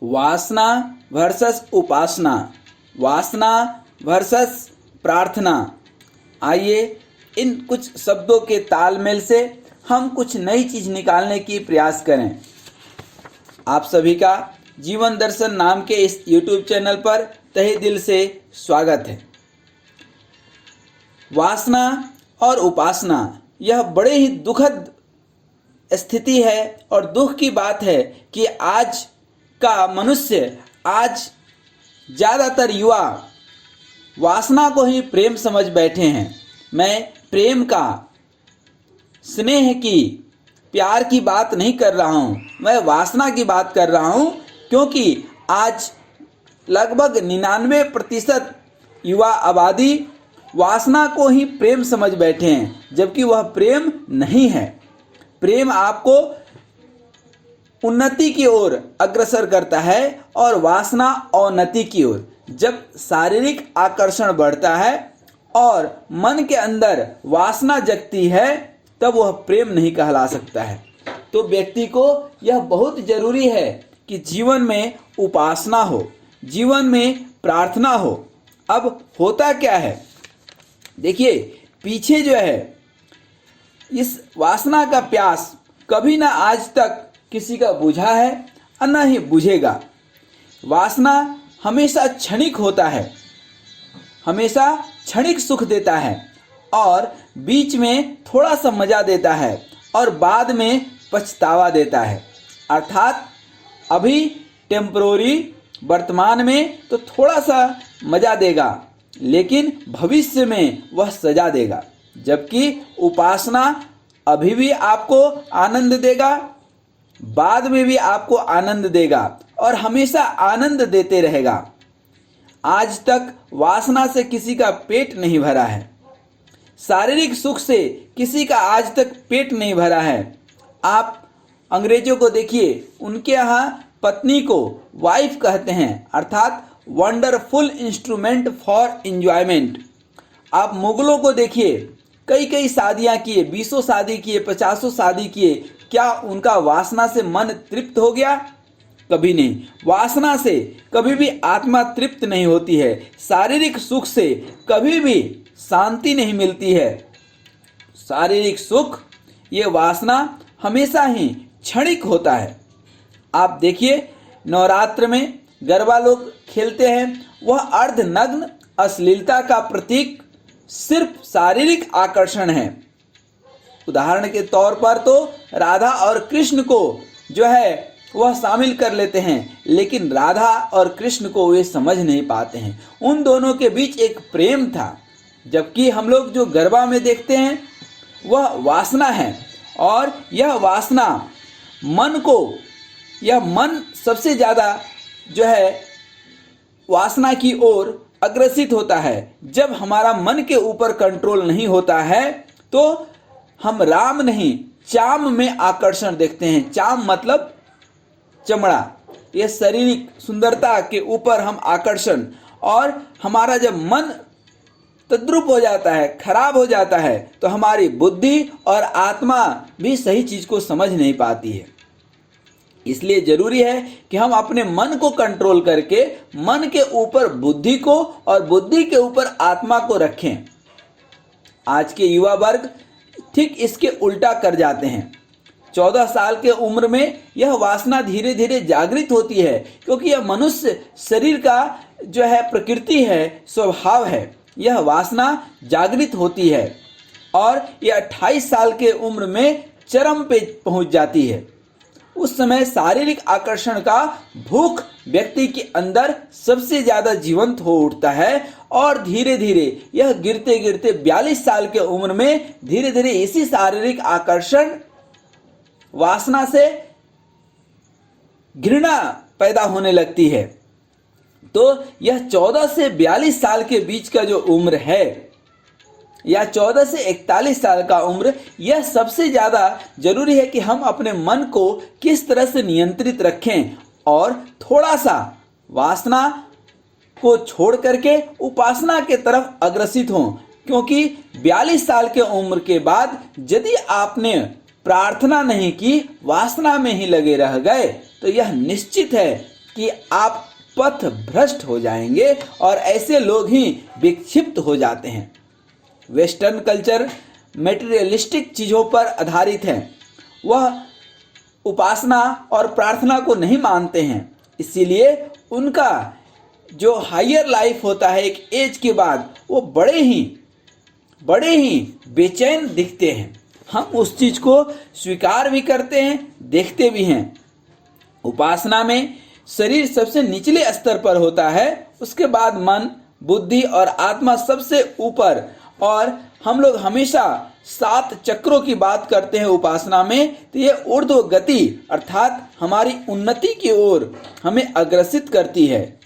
वासना वर्सेस उपासना, वासना वर्सेस प्रार्थना। आइए इन कुछ शब्दों के तालमेल से हम कुछ नई चीज निकालने की प्रयास करें। आप सभी का जीवन दर्शन नाम के इस YouTube चैनल पर तहे दिल से स्वागत है। वासना और उपासना यह बड़े ही दुखद स्थिति है और दुख की बात है कि आज का मनुष्य, आज ज़्यादातर युवा वासना को ही प्रेम समझ बैठे हैं। मैं प्रेम का, स्नेह की, प्यार की बात नहीं कर रहा हूँ, मैं वासना की बात कर रहा हूँ, क्योंकि आज लगभग 99% युवा आबादी वासना को ही प्रेम समझ बैठे हैं, जबकि वह प्रेम नहीं है। प्रेम आपको उन्नति की ओर अग्रसर करता है और वासना अवनति की ओर। जब शारीरिक आकर्षण बढ़ता है और मन के अंदर वासना जगती है, तब वह प्रेम नहीं कहला सकता है। तो व्यक्ति को यह बहुत जरूरी है कि जीवन में उपासना हो, जीवन में प्रार्थना हो। अब होता क्या है, देखिए, पीछे जो है इस वासना का प्यास कभी ना आज तक किसी का बुझा है और न ही बुझेगा। वासना हमेशा क्षणिक होता है, हमेशा क्षणिक सुख देता है और बीच में थोड़ा सा मजा देता है और बाद में पछतावा देता है। अर्थात अभी टेम्परोरी, वर्तमान में तो थोड़ा सा मजा देगा, लेकिन भविष्य में वह सजा देगा। जबकि उपासना अभी भी आपको आनंद देगा, बाद में भी आपको आनंद देगा और हमेशा आनंद देते रहेगा। आज तक वासना से किसी का पेट नहीं भरा है, शारीरिक सुख से किसी का आज तक पेट नहीं भरा है। आप अंग्रेजों को देखिए, उनके यहाँ पत्नी को वाइफ कहते हैं, अर्थात वंडरफुल इंस्ट्रूमेंट फॉर एंजॉयमेंट। आप मुगलों को देखिए, कई कई शादियां किए, 20 शादी किए, 50 शादी किए, क्या उनका वासना से मन तृप्त हो गया? कभी नहीं। वासना से कभी भी आत्मा तृप्त नहीं होती है, शारीरिक सुख से कभी भी शांति नहीं मिलती है। शारीरिक सुख, ये वासना हमेशा ही क्षणिक होता है। आप देखिए, नवरात्र में गरबा लोग खेलते हैं, वह अर्धनग्न अश्लीलता का प्रतीक सिर्फ शारीरिक आकर्षण है। उदाहरण के तौर पर तो राधा और कृष्ण को जो है वह शामिल कर लेते हैं, लेकिन राधा और कृष्ण को वे समझ नहीं पाते हैं। उन दोनों के बीच एक प्रेम था, जबकि हम लोग जो गरबा में देखते हैं वह वासना है। और यह वासना मन को, यह मन सबसे ज़्यादा जो है वासना की ओर अग्रसित होता है। जब हमारा मन के ऊपर कंट्रोल नहीं होता है तो हम राम नहीं, चाम में आकर्षण देखते हैं। चाम मतलब चमड़ा, यह शारीरिक सुंदरता के ऊपर हम आकर्षण, और हमारा जब मन तद्रुप हो जाता है, खराब हो जाता है, तो हमारी बुद्धि और आत्मा भी सही चीज को समझ नहीं पाती है। इसलिए जरूरी है कि हम अपने मन को कंट्रोल करके मन के ऊपर बुद्धि को और बुद्धि के ऊपर आत्मा को रखें। आज के युवा वर्ग ठीक इसके उल्टा कर जाते हैं। 14 साल के उम्र में यह वासना धीरे धीरे जागृत होती है, क्योंकि यह मनुष्य शरीर का जो है प्रकृति है, स्वभाव है। यह वासना जागृत होती है और यह 28 साल के उम्र में चरम पे पहुंच जाती है। उस समय शारीरिक आकर्षण का भूख व्यक्ति के अंदर सबसे ज्यादा जीवंत हो उठता है और धीरे धीरे यह गिरते गिरते 42 साल के उम्र में धीरे धीरे इसी शारीरिक आकर्षण वासना से घृणा पैदा होने लगती है। तो यह 14 से 42 साल के बीच का जो उम्र है, या 14 से 41 साल का उम्र, यह सबसे ज़्यादा जरूरी है कि हम अपने मन को किस तरह से नियंत्रित रखें और थोड़ा सा वासना को छोड़ करके उपासना के तरफ अग्रसित हों। क्योंकि 42 साल के उम्र के बाद यदि आपने प्रार्थना नहीं की, वासना में ही लगे रह गए, तो यह निश्चित है कि आप पथ भ्रष्ट हो जाएंगे और ऐसे लोग ही विक्षिप्त हो जाते हैं। वेस्टर्न कल्चर मेटेरियलिस्टिक चीज़ों पर आधारित है। वह उपासना और प्रार्थना को नहीं मानते हैं, इसीलिए उनका जो हायर लाइफ होता है एक एज के बाद वो बड़े ही बेचैन दिखते हैं। हम उस चीज़ को स्वीकार भी करते हैं, देखते भी हैं। उपासना में शरीर सबसे निचले स्तर पर होता है, उसके बाद मन, बुद्धि और आत्मा सबसे ऊपर। और हम लोग हमेशा 7 चक्रों की बात करते हैं उपासना में, तो ये ऊर्ध्व गति अर्थात हमारी उन्नति की ओर हमें अग्रसित करती है।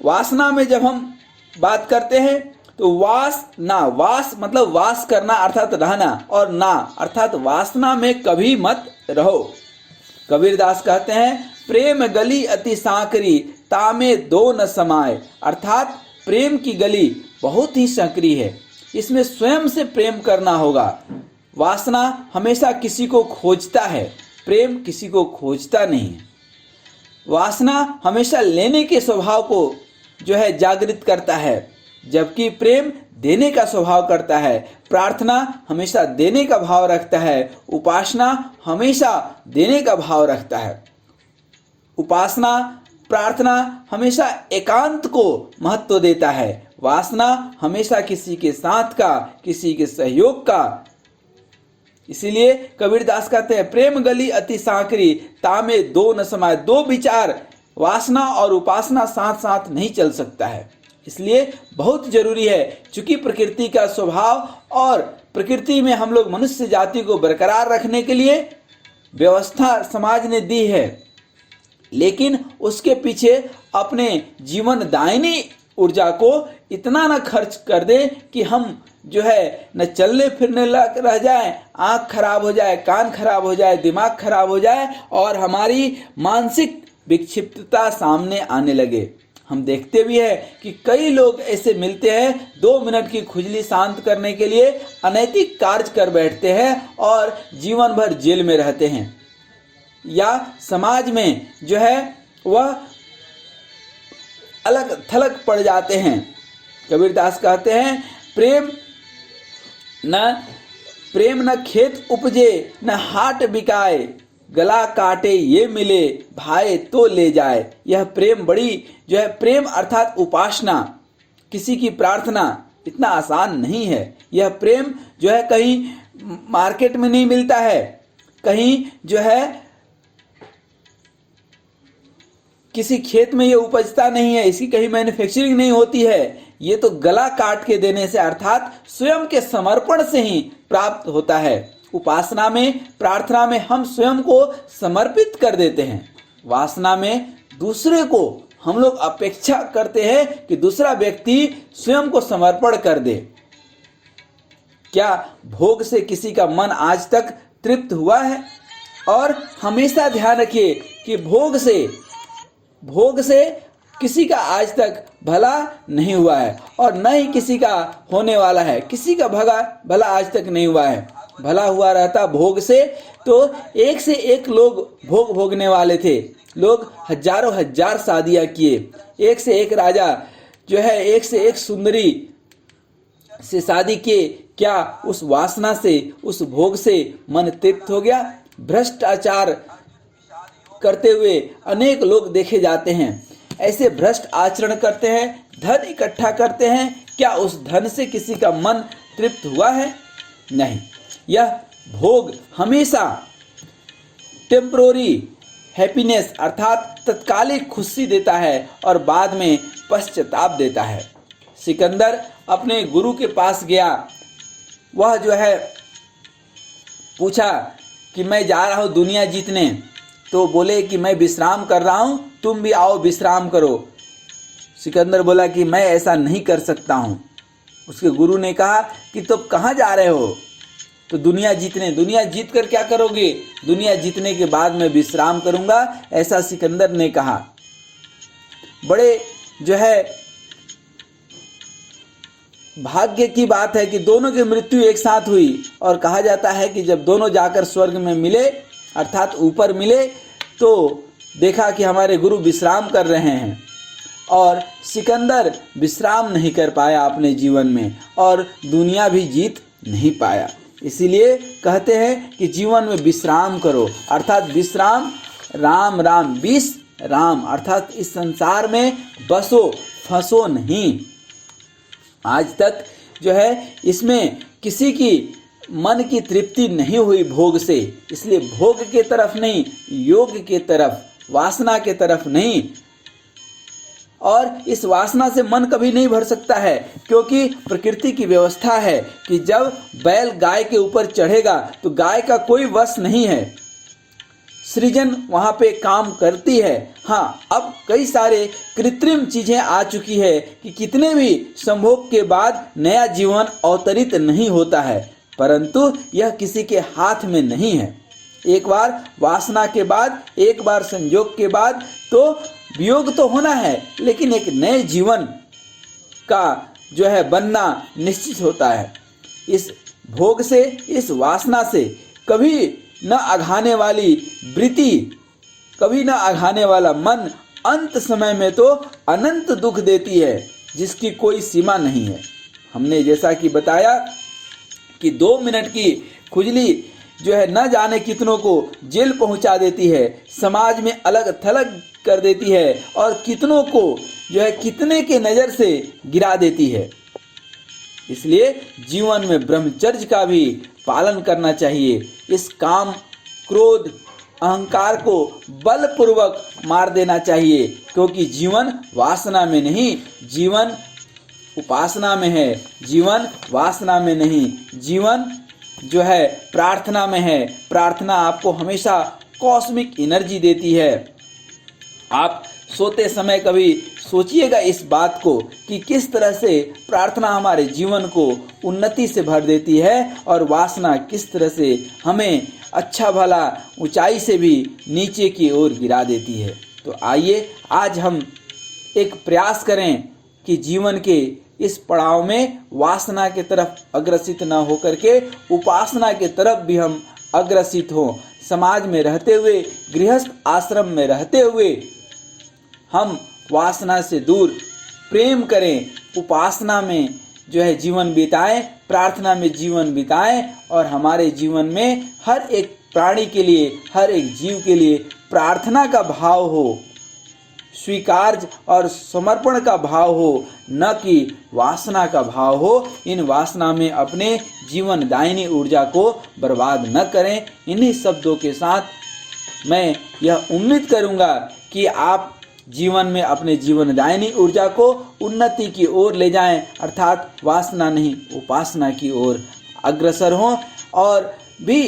वासना में जब हम बात करते हैं तो वास मतलब वास करना अर्थात रहना, और ना अर्थात वासना में कभी मत रहो। कबीरदास कहते हैं प्रेम गली अति सांकरी तामे दो न समाए, अर्थात प्रेम की गली बहुत ही संकरी है, इसमें स्वयं से प्रेम करना होगा। वासना हमेशा किसी को खोजता है, प्रेम किसी को खोजता नहीं है। वासना हमेशा लेने के स्वभाव को जो है जागृत करता है, जबकि प्रेम देने का स्वभाव करता है। प्रार्थना हमेशा देने का भाव रखता है, उपासना हमेशा देने का भाव रखता है। उपासना प्रार्थना हमेशा एकांत को महत्व देता है, वासना हमेशा किसी के साथ का, किसी के सहयोग का। इसीलिए कबीरदास कहते हैं प्रेम गली अति सांकरी तामे दो न समाए। दो विचार वासना और उपासना साथ साथ नहीं चल सकता है, इसलिए बहुत जरूरी है। चूंकि प्रकृति का स्वभाव और प्रकृति में हम लोग मनुष्य जाति को बरकरार रखने के लिए व्यवस्था समाज ने दी है, लेकिन उसके पीछे अपने जीवन दायिनी ऊर्जा को इतना न खर्च कर दे कि हम जो है न चलने फिरने लग रह जाए, आँख खराब हो जाए, कान खराब हो जाए, दिमाग खराब हो जाए और हमारी मानसिक विक्षिप्तता सामने आने लगे। हम देखते भी हैं कि कई लोग ऐसे मिलते हैं 2 मिनट की खुजली शांत करने के लिए अनैतिक कार्य कर बैठते हैं और जीवन भर जेल में रहते हैं, या समाज में जो है वह अलग थलग पड़ जाते हैं। कबीरदास कहते हैं प्रेम न खेत उपजे न हाट बिकाए, गला काटे ये मिले भाई तो ले जाए। यह प्रेम बड़ी जो है, प्रेम अर्थात उपासना, किसी की प्रार्थना इतना आसान नहीं है। यह प्रेम जो है कहीं मार्केट में नहीं मिलता है, कहीं जो है किसी खेत में ये उपजता नहीं है, इसकी कहीं मैन्युफैक्चरिंग नहीं होती है। ये तो गला काट के देने से अर्थात स्वयं के समर्पण से ही प्राप्त होता है। उपासना में, प्रार्थना में हम स्वयं को समर्पित कर देते हैं। वासना में दूसरे को हम लोग अपेक्षा करते हैं कि दूसरा व्यक्ति स्वयं को समर्पण कर दे। क्या भोग से किसी का मन आज तक तृप्त हुआ है? और हमेशा ध्यान रखिए कि भोग से किसी का आज तक भला नहीं हुआ है और न ही किसी का होने वाला है। किसी का भला आज तक नहीं हुआ है। भला हुआ रहता भोग से तो एक से एक लोग भोग भोगने वाले थे। लोग हजारों हजार शादियां किए, एक से एक राजा जो है एक से एक सुंदरी से शादी किए। क्या उस वासना से, उस भोग से मन तृप्त हो गया? भ्रष्टाचार करते हुए अनेक लोग देखे जाते हैं। ऐसे भ्रष्ट आचरण करते हैं, धन इकट्ठा करते हैं। क्या उस धन से किसी का मन तृप्त हुआ है? नहीं। यह भोग हमेशा टेम्परोरी हैप्पीनेस अर्थात तत्कालिक खुशी देता है और बाद में पश्चाताप देता है। सिकंदर अपने गुरु के पास गया, वह जो है पूछा कि मैं जा रहा हूँ दुनिया जीतने, तो बोले कि मैं विश्राम कर रहा हूँ, तुम भी आओ विश्राम करो। सिकंदर बोला कि मैं ऐसा नहीं कर सकता हूँ। उसके गुरु ने कहा कि तुम कहाँ जा रहे हो? तो दुनिया जीतने। दुनिया जीत कर क्या करोगे? दुनिया जीतने के बाद मैं विश्राम करूँगा, ऐसा सिकंदर ने कहा। बड़े जो है भाग्य की बात है कि दोनों की मृत्यु एक साथ हुई और कहा जाता है कि जब दोनों जाकर स्वर्ग में मिले अर्थात ऊपर मिले तो देखा कि हमारे गुरु विश्राम कर रहे हैं और सिकंदर विश्राम नहीं कर पाया अपने जीवन में और दुनिया भी जीत नहीं पाया। इसीलिए कहते हैं कि जीवन में विश्राम करो, अर्थात विश्राम राम राम विश्राम, अर्थात इस संसार में बसो फंसो नहीं। आज तक जो है इसमें किसी की मन की तृप्ति नहीं हुई भोग से, इसलिए भोग के तरफ नहीं, योग के तरफ, वासना के तरफ नहीं। और इस वासना से मन कभी नहीं भर सकता है, क्योंकि प्रकृति की व्यवस्था है कि जब बैल गाय के ऊपर चढ़ेगा तो गाय का कोई वश नहीं है, सृजन वहाँ पे काम करती है। हाँ, अब कई सारे कृत्रिम चीज़ें आ चुकी है कि कितने भी संभोग के बाद नया जीवन अवतरित नहीं होता है, परंतु यह किसी के हाथ में नहीं है। एक बार वासना के बाद, एक बार संयोग के बाद तो वियोग तो होना है, लेकिन एक नए जीवन का जो है बनना निश्चित होता है। इस भोग से, इस वासना से कभी न अघाने वाली वृत्ति, कभी न अघाने वाला मन अंत समय में तो अनंत दुख देती है, जिसकी कोई सीमा नहीं है। हमने जैसा कि बताया कि 2 मिनट की खुजली जो है न जाने कितनों को जेल पहुंचा देती है, समाज में अलग थलग कर देती है और कितनों को जो है कितने के नज़र से गिरा देती है। इसलिए जीवन में ब्रह्मचर्य का भी पालन करना चाहिए। इस काम, क्रोध, अहंकार को बलपूर्वक मार देना चाहिए, क्योंकि जीवन वासना में नहीं, जीवन उपासना में है, जीवन वासना में नहीं, जीवन जो है प्रार्थना में है। प्रार्थना आपको हमेशा कॉस्मिक एनर्जी देती है। आप सोते समय कभी सोचिएगा इस बात को कि किस तरह से प्रार्थना हमारे जीवन को उन्नति से भर देती है और वासना किस तरह से हमें अच्छा भला ऊंचाई से भी नीचे की ओर गिरा देती है। तो आइए आज हम एक प्रयास करें कि जीवन के इस पड़ाव में वासना के तरफ अग्रसित न होकर के उपासना के तरफ भी हम अग्रसित हों। समाज में रहते हुए, गृहस्थ आश्रम में रहते हुए हम वासना से दूर प्रेम करें, उपासना में जो है जीवन बिताएं, प्रार्थना में जीवन बिताएं और हमारे जीवन में हर एक प्राणी के लिए, हर एक जीव के लिए प्रार्थना का भाव हो, स्वीकार्य और समर्पण का भाव हो, न कि वासना का भाव हो। इन वासना में अपने जीवन दायिनी ऊर्जा को बर्बाद न करें। इन्हीं शब्दों के साथ मैं यह उम्मीद करूंगा कि आप जीवन में अपने जीवन दायिनी ऊर्जा को उन्नति की ओर ले जाएं, अर्थात वासना नहीं उपासना की ओर अग्रसर हों। और भी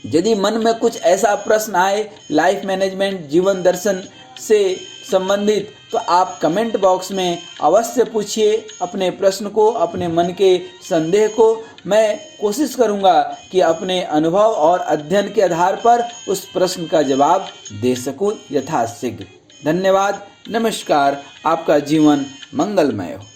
यदि मन में कुछ ऐसा प्रश्न आए लाइफ मैनेजमेंट, जीवन दर्शन से संबंधित, तो आप कमेंट बॉक्स में अवश्य पूछिए अपने प्रश्न को, अपने मन के संदेह को। मैं कोशिश करूंगा कि अपने अनुभव और अध्ययन के आधार पर उस प्रश्न का जवाब दे सकूं यथाशीघ्र। धन्यवाद, नमस्कार, आपका जीवन मंगलमय हो।